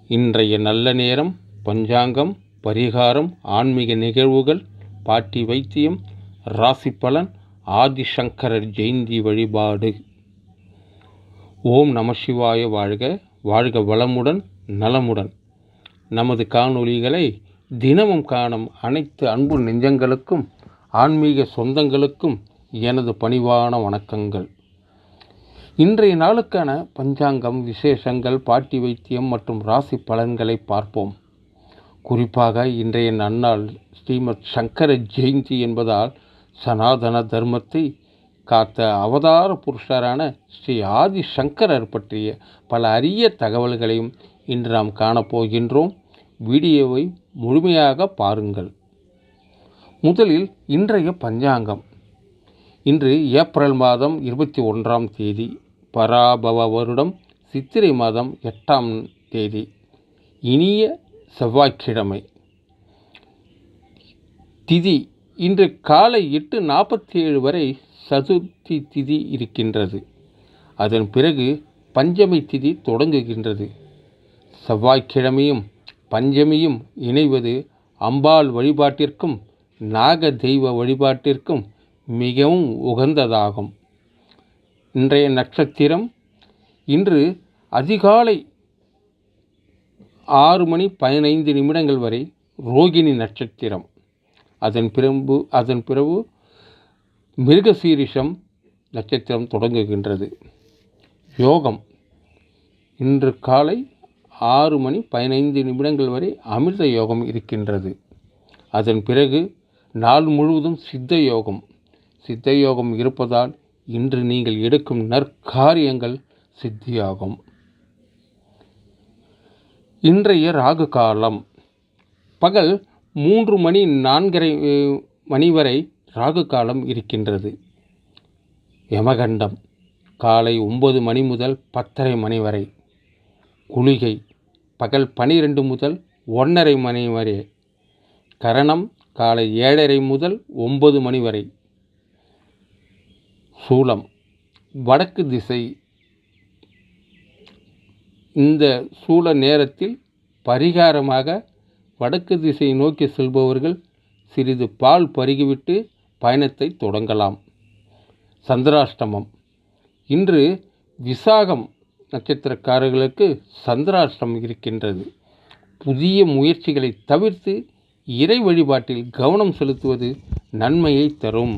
இன்றைய நல்ல நேரம், பஞ்சாங்கம், பரிகாரம், ஆன்மீக நிகழ்வுகள், பாட்டி வைத்தியம், ராசி பலன், ஆதிசங்கரர் ஜெயந்தி வழிபாடு. ஓம் நம சிவாய வாழ்க. வாழ்க வளமுடன் நலமுடன். நமது காணொளிகளை தினமும் காணும் அனைத்து அன்பு நெஞ்சங்களுக்கும் ஆன்மீக சொந்தங்களுக்கும் எனது பணிவான வணக்கங்கள். இன்றைய நாளுக்கான பஞ்சாங்கம், விசேஷங்கள், பாட்டி வைத்தியம் மற்றும் ராசி பலன்களை பார்ப்போம். குறிப்பாக இன்றைய நன்னாள் ஸ்ரீமத் சங்கர ஜெயந்தி என்பதால் சனாதன தர்மத்தை காத்த அவதார புருஷரான ஸ்ரீ ஆதிசங்கரர் பற்றிய பல அரிய தகவல்களையும் இன்று நாம் காணப்போகின்றோம். வீடியோவை முழுமையாக பாருங்கள். முதலில் இன்றைய பஞ்சாங்கம். இன்று ஏப்ரல் மாதம் 21ஆம் தேதி, பராபவ வருடம் சித்திரை மாதம் 8ஆம் தேதி, இனிய செவ்வாய்க்கிழமை. திதி இன்று காலை 8:47 வரை சதுர்த்தி திதி இருக்கின்றது. அதன் பிறகு பஞ்சமி திதி தொடங்குகின்றது. செவ்வாய்க்கிழமையும் பஞ்சமியும் இணைவது அம்பாள் வழிபாட்டிற்கும் நாக தெய்வ வழிபாட்டிற்கும் மிகவும் உகந்ததாகும். இன்றைய நட்சத்திரம் இன்று அதிகாலை 6:15 வரை ரோகிணி நட்சத்திரம். அதன் பிறகு மிருகசீரிஷம் நட்சத்திரம் தொடங்குகின்றது. யோகம் இன்று காலை 6:15 வரை அமிர்த யோகம் இருக்கின்றது. அதன் பிறகு நாள் முழுவதும் சித்த யோகம். சித்த யோகம் இருப்பதால் இன்று நீங்கள் எடுக்கும் நற்காரியங்கள் சித்தியாகும். இன்றைய ராகு காலம் பகல் 3:04 வரை ராகு காலம் இருக்கின்றது. யமகண்டம் காலை 9 முதல் 10:30 வரை. குளிகை பகல் 12 முதல் 1:30 வரை. கரணம் காலை 7:30 முதல் 9 வரை. சூலம் வடக்கு திசை. இந்த சூல நேரத்தில் பரிகாரமாக வடக்கு திசை நோக்கி செல்பவர்கள் சிறிது பால் பருகிவிட்டு பயணத்தை தொடங்கலாம். சந்திராஷ்டமம் இன்று விசாகம் நட்சத்திரக்காரர்களுக்கு சந்திராஷ்டமம் இருக்கின்றது. புதிய முயற்சிகளை தவிர்த்து இறை வழிபாட்டில் கவனம் செலுத்துவது நன்மையை தரும்.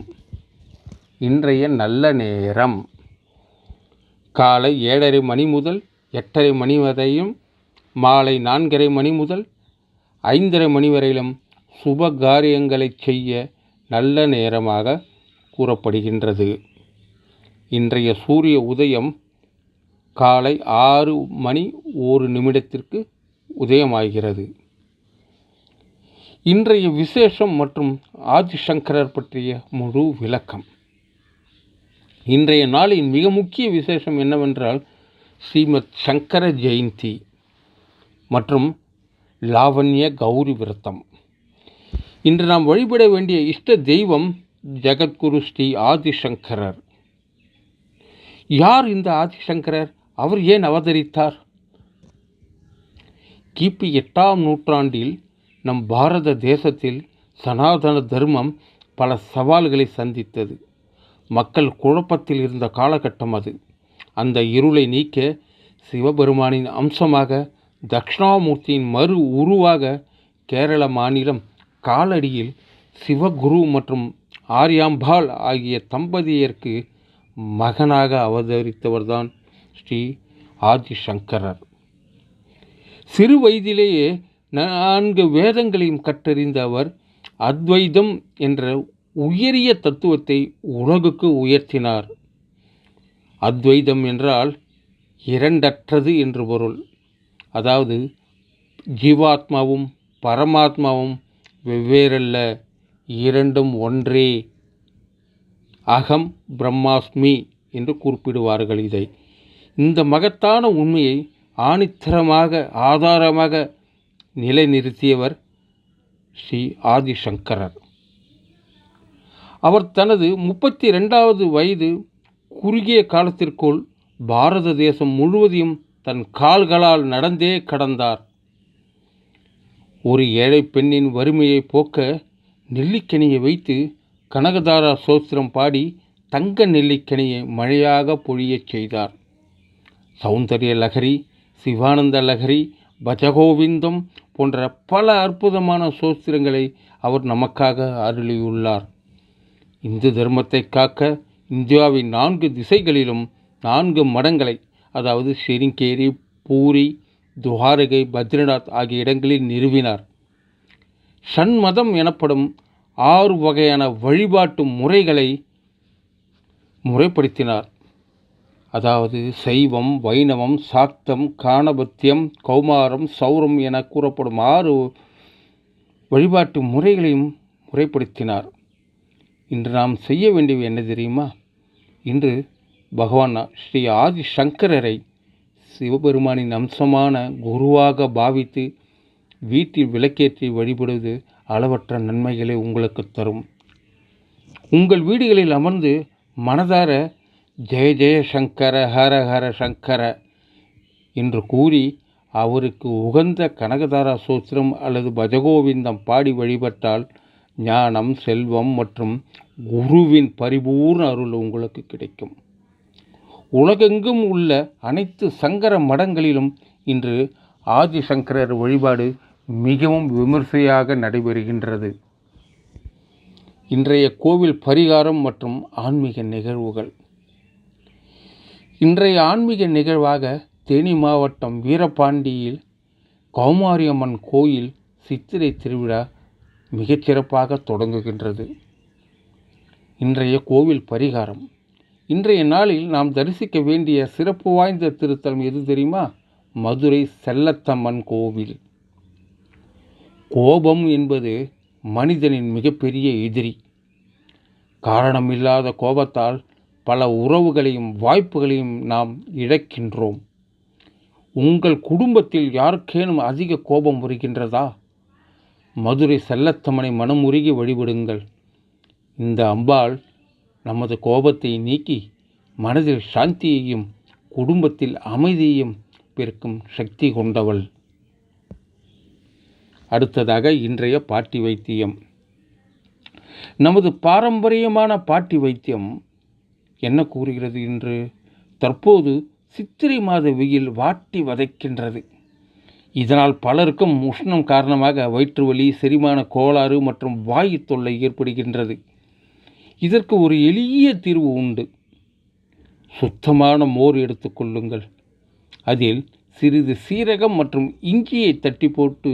இன்றைய நல்ல நேரம் காலை 7:30 முதல் 8:30 வரையும், மாலை 4:30 முதல் 5:30 வரையிலும் சுப காரியங்களை செய்ய நல்ல நேரமாக கூறப்படுகின்றது. இன்றைய சூரிய உதயம் காலை 6:01 உதயமாகிறது. இன்றைய விசேஷம் மற்றும் ஆதிசங்கரர் பற்றிய முழு விளக்கம். இன்றைய நாளின் மிக முக்கிய விசேஷம் என்னவென்றால் ஸ்ரீமத் சங்கர ஜெயந்தி மற்றும் லாவண்ய கௌரி விரதம். இன்று நாம் வழிபட வேண்டிய இஷ்ட தெய்வம் ஜெகத்குரு ஸ்ரீ ஆதிசங்கரர். யார் இந்த ஆதிசங்கரர்? அவர் ஏன் அவதரித்தார்? கிபி 8ஆம் நூற்றாண்டில் நம் பாரத தேசத்தில் சனாதன தர்மம் பல சவால்களை சந்தித்தது. மக்கள் குழப்பத்தில் இருந்த காலகட்டம் அது. அந்த இருளை நீக்க சிவபெருமானின் அம்சமாக தட்சிணாமூர்த்தியின் மறு உருவாக கேரள மாநிலம் காலடியில் சிவகுரு மற்றும் ஆரியாம்பாள் ஆகிய தம்பதியருக்கு மகனாக அவதரித்தவர்தான் ஸ்ரீ ஆதிசங்கரர். சிறு வயதிலேயே 4 வேதங்களையும் கற்றறிந்த அவர் அத்வைதம் என்ற உயரிய தத்துவத்தை உலகுக்கு உயர்த்தினார். அத்வைதம் என்றால் இரண்டற்றது என்று பொருள். அதாவது ஜீவாத்மாவும் பரமாத்மாவும் வெவ்வேறல்ல, இரண்டும் ஒன்றே. அகம் பிரம்மாஸ்மி என்று குறிப்பிடுவார்கள் இதை. இந்த மகத்தான உண்மையை ஆணித்தரமாக ஆதாரமாக நிலைநிறுத்தியவர் ஸ்ரீ ஆதிசங்கரர். அவர் தனது 32வது வயது குறுகிய காலத்திற்குள் பாரத தேசம் முழுவதையும் தன் கால்களால் நடந்தே கடந்தார். ஒரு ஏழை பெண்ணின் வறுமையை போக்க நெல்லிக்கனியை வைத்து கனகதாரா சோஸ்திரம் பாடி தங்க நெல்லிக்கனியை மழையாக பொழியச் செய்தார். சௌந்தர்ய லகரி, சிவானந்த லகரி, பஜகோவிந்தம் போன்ற பல அற்புதமான சோஸ்திரங்களை அவர் நமக்காக அருளியுள்ளார். இந்து தர்மத்தை காக்க இந்தியாவின் 4 திசைகளிலும் 4 மடங்களை, அதாவது சிருங்கேரி, பூரி, துவாரகை, பத்ரிநாத் ஆகிய இடங்களில் நிறுவினார். சண்மதம் எனப்படும் 6 வகையான வழிபாட்டு முறைகளை முறைப்படுத்தினார். அதாவது சைவம், வைணவம், சாக்தம், காணபத்தியம், கௌமாரம், சௌரம் என கூறப்படும் 6 வழிபாட்டு முறைகளையும் முறைப்படுத்தினார். இன்று நாம் செய்ய வேண்டியது என்ன தெரியுமா? இன்று பகவான் ஸ்ரீ ஆதி சங்கரரை சிவபெருமானின் அம்சமான குருவாக பாவித்து வீட்டில் விளக்கேற்றி வழிபடுவது அளவற்ற நன்மைகளை உங்களுக்கு தரும். உங்கள் வீடுகளில் அமர்ந்து மனதார ஜெய ஜெய சங்கர, ஹர ஹர சங்கர என்று கூறி அவருக்கு உகந்த கனகதாரா சோஸ்திரம் அல்லது பஜகோவிந்தம் பாடி வழிபட்டால் ஞானம், செல்வம் மற்றும் குருவின் பரிபூர்ண அருள் உங்களுக்கு கிடைக்கும். உலகெங்கும் உள்ள அனைத்து சங்கர மடங்களிலும் இன்று ஆதிசங்கரர் வழிபாடு மிகவும் விமர்சையாக நடைபெறுகின்றது. இன்றைய கோவில் பரிகாரம் மற்றும் ஆன்மீக நிகழ்வுகள். இன்றைய ஆன்மீக நிகழ்வாக தேனி மாவட்டம் வீரபாண்டியில் கௌமாரியம்மன் கோயில் சித்திரை திருவிழா மிகச்சிறப்பாக தொடங்குகின்றது. இன்றைய கோவில் பரிகாரம். இன்றைய நாளில் நாம் தரிசிக்க வேண்டிய சிறப்பு வாய்ந்த திருத்தலம் எது தெரியுமா? மதுரை செல்லத்தம்மன் கோவில். கோபம் என்பது மனிதனின் மிகப்பெரிய எதிரி. காரணமில்லாத கோபத்தால் பல உறவுகளையும் வாய்ப்புகளையும் நாம் இழக்கின்றோம். உங்கள் குடும்பத்தில் யாருக்கேனும் அதிக கோபம் வருகின்றதா? மதுரை செல்லத்தம்மனை மனமுருகி வழிபடுங்கள். இந்த அம்பாள் நமது கோபத்தை நீக்கி மனதில் சாந்தியையும் குடும்பத்தில் அமைதியையும் பெருக்கும் சக்தி கொண்டவள். அடுத்ததாக இன்றைய பாட்டி வைத்தியம். நமது பாரம்பரியமான பாட்டி வைத்தியம் என்ன கூறுகிறது? இன்று தற்போது சித்திரை மாத வெயில் வாட்டி வதைக்கின்றது. இதனால் பலருக்கும் உஷ்ணம் காரணமாக வயிற்று வலி, செரிமான கோளாறு மற்றும் வாயு தொல்லை ஏற்படுகின்றது. இதற்கு ஒரு எளிய தீர்வு உண்டு. சுத்தமான மோர் எடுத்துக்கொள்ளுங்கள். அதில் சிறிது சீரகம் மற்றும் இஞ்சியை தட்டி போட்டு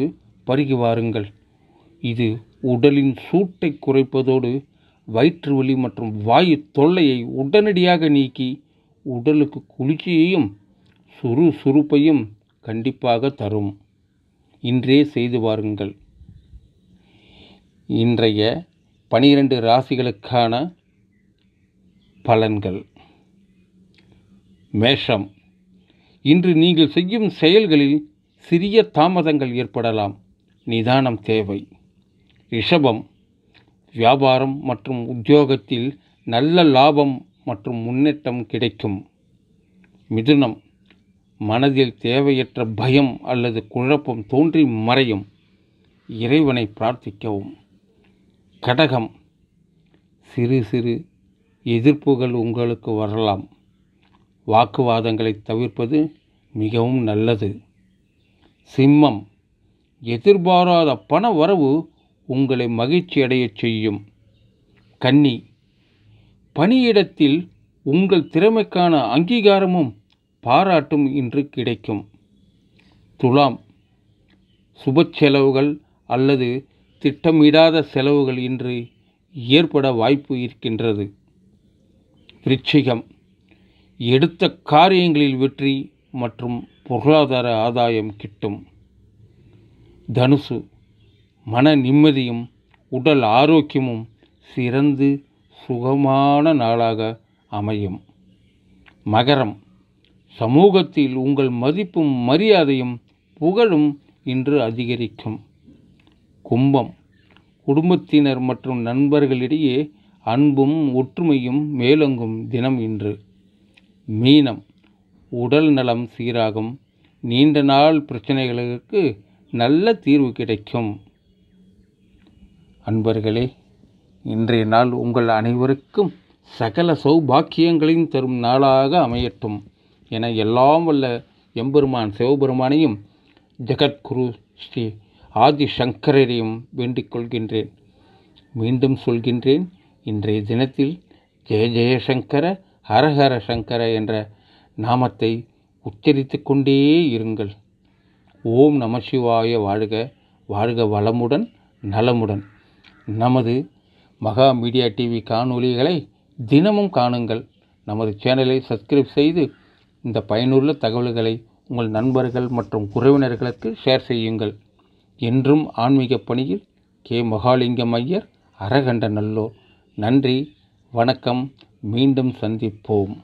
பருகி வாருங்கள். இது உடலின் சூட்டை குறைப்பதோடு வயிற்று வலி மற்றும் வாயு தொல்லையை உடனடியாக நீக்கி உடலுக்கு குளிர்ச்சியையும் சுறுசுறுப்பையும் கண்டிப்பாக தரும். இன்றே செய்து பாருங்கள். இன்றைய 12 ராசிகளுக்கான பலன்கள். மேஷம். இன்று நீங்கள் செய்யும் செயல்களில் சிறிய தாமதங்கள் ஏற்படலாம். நிதானம் தேவை. ரிஷபம். வியாபாரம் மற்றும் உத்தியோகத்தில் நல்ல லாபம் மற்றும் முன்னேற்றம் கிடைக்கும். மிதுனம். மனதில் தேவையற்ற பயம் அல்லது குழப்பம் தோன்றி மறையும். இறைவனை பிரார்த்திக்கவும். கடகம். சிறு சிறு எதிர்ப்புகள் உங்களுக்கு வரலாம். வாக்குவாதங்களை தவிர்ப்பது மிகவும் நல்லது. சிம்மம். எதிர்பாராத பண வரவு உங்களை மகிழ்ச்சி அடையச் செய்யும். கன்னி. பணியிடத்தில் உங்கள் திறமைக்கான அங்கீகாரமும் பாராட்டும் இன்று கிடைக்கும். துலாம். சுப செலவுகள் அல்லது திட்டமிடாத செலவுகள் இன்று ஏற்பட வாய்ப்பு இருக்கின்றது. விருச்சிகம். எடுத்த காரியங்களில் வெற்றி மற்றும் பொருளாதார ஆதாயம் கிட்டும். தனுசு. மன நிம்மதியும் உடல் ஆரோக்கியமும் சிறந்து சுகமான நாளாக அமையும். மகரம். சமூகத்தில் உங்கள் மதிப்பும் மரியாதையும் புகழும் இன்று அதிகரிக்கும். கும்பம். குடும்பத்தினர் மற்றும் நண்பர்களிடையே அன்பும் ஒற்றுமையும் மேலோங்கும் தினம் இன்று. மீனம். உடல் நலம் சீராகும். நீண்ட நாள் பிரச்சனைகளுக்கு நல்ல தீர்வு கிடைக்கும். அன்பர்களே, இன்றைய நாள் உங்கள் அனைவருக்கும் சகல சௌபாக்கியங்களையும் தரும் நாளாக அமையட்டும் என எல்லாம் வல்ல எம்பெருமான் சிவபெருமானையும் ஜெகத்குரு ஸ்ரீ ஆதி சங்கரையும் வேண்டிக் கொள்கின்றேன். மீண்டும் சொல்கின்றேன், இன்றைய தினத்தில் ஜெய ஜெயசங்கர ஹரஹர சங்கர என்ற நாமத்தை உச்சரித்து கொண்டே இருங்கள். ஓம் நம சிவாய வாழ்க, வாழ்க வளமுடன் நலமுடன். நமது மகா மீடியா டிவி காணொளிகளை தினமும் காணுங்கள். நமது சேனலை சப்ஸ்கிரைப் செய்து இந்த பயனுள்ள தகவல்களை உங்கள் நண்பர்கள் மற்றும் உறவினர்களுக்கு ஷேர் செய்யுங்கள். என்றும் ஆன்மீக பணியில் கே. மகாலிங்கம் ஐயர், அரகண்ட நல்லூர். நன்றி, வணக்கம். மீண்டும் சந்திப்போம்.